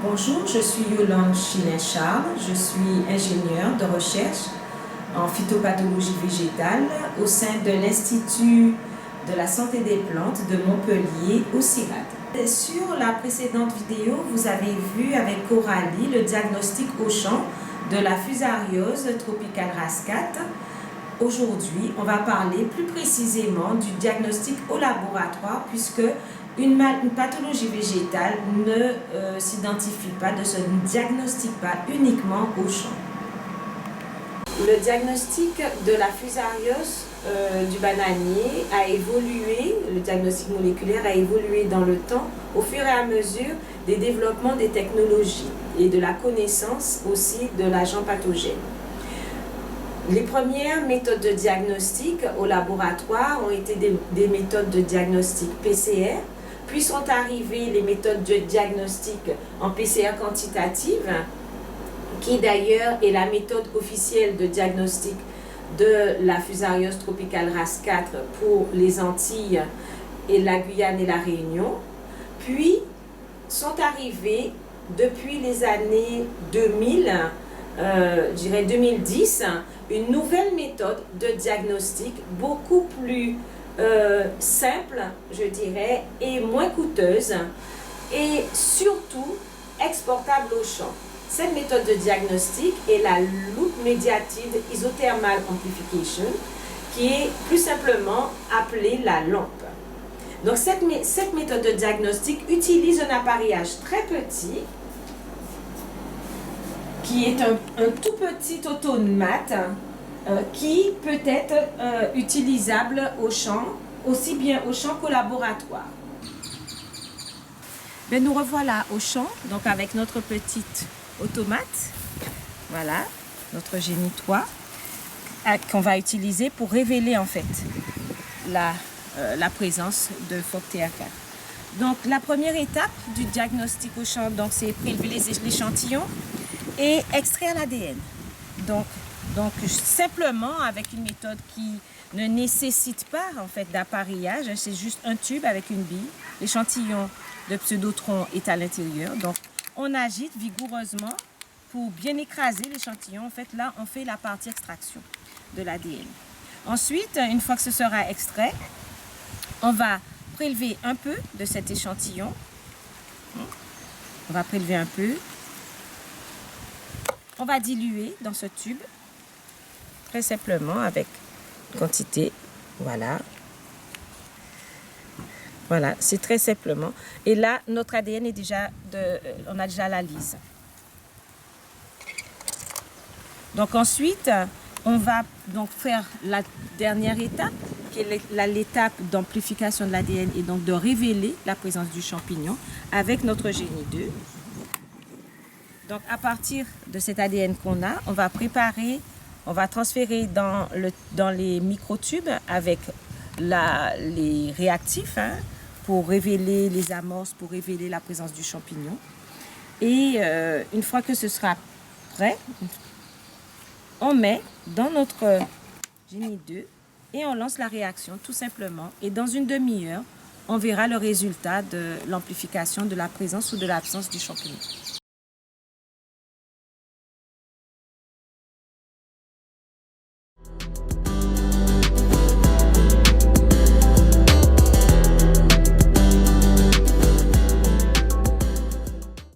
Bonjour, je suis Yolande Chilin-Charles, je suis ingénieure de recherche en phytopathologie végétale au sein de l'Institut de la santé des plantes de Montpellier au CIRAD. Sur la précédente vidéo, vous avez vu avec Coralie le diagnostic au champ de la fusariose tropicale rascate. Aujourd'hui, on va parler plus précisément du diagnostic au laboratoire puisque une pathologie végétale ne s'identifie pas, ne se diagnostique pas uniquement au champ. Le diagnostic de la fusariose du bananier a évolué, le diagnostic moléculaire a évolué dans le temps au fur et à mesure des développements des technologies et de la connaissance aussi de l'agent pathogène. Les premières méthodes de diagnostic au laboratoire ont été des méthodes de diagnostic PCR, puis sont arrivées les méthodes de diagnostic en PCR quantitative, qui d'ailleurs est la méthode officielle de diagnostic de la fusariose tropicale rascate pour les Antilles et la Guyane et la Réunion. Puis sont arrivées depuis les années 2000, je dirais 2010, une nouvelle méthode de diagnostic beaucoup plus simple, je dirais, et moins coûteuse, et surtout exportable au champ. Cette méthode de diagnostic est la Loop Mediated Isothermal Amplification, qui est plus simplement appelée la LAMP. Donc cette méthode de diagnostic utilise un appareillage très petit, qui est un tout petit automate qui peut être utilisable au champ, aussi bien au champ qu'au laboratoire. Ben, nous revoilà au champ, donc avec notre petite automate, voilà, notre Génie 3, qu'on va utiliser pour révéler en fait la présence de Phoctea 4. Donc la première étape du diagnostic au champ, c'est prélever l'échantillon et extraire l'ADN. Donc simplement avec une méthode qui ne nécessite pas en fait d'appareillage, c'est juste un tube avec une bille. L'échantillon de pseudotron est à l'intérieur. Donc on agite vigoureusement pour bien écraser l'échantillon. En fait là on fait la partie extraction de l'ADN. Ensuite, une fois que ce sera extrait, on va prélever un peu de cet échantillon. On va prélever un peu. On va diluer dans ce tube, très simplement, avec une quantité, voilà. Voilà, c'est très simplement. Et là, notre ADN est déjà, on a déjà la lise. Donc ensuite, on va donc faire la dernière étape, qui est l'étape d'amplification de l'ADN et donc de révéler la présence du champignon avec notre Génie 2. Donc, à partir de cet ADN qu'on a, on va préparer, on va transférer dans les microtubes avec les réactifs pour révéler les amorces, pour révéler la présence du champignon. Et une fois que ce sera prêt, on met dans notre Génie 2 et on lance la réaction tout simplement. Et dans une demi-heure, on verra le résultat de l'amplification de la présence ou de l'absence du champignon.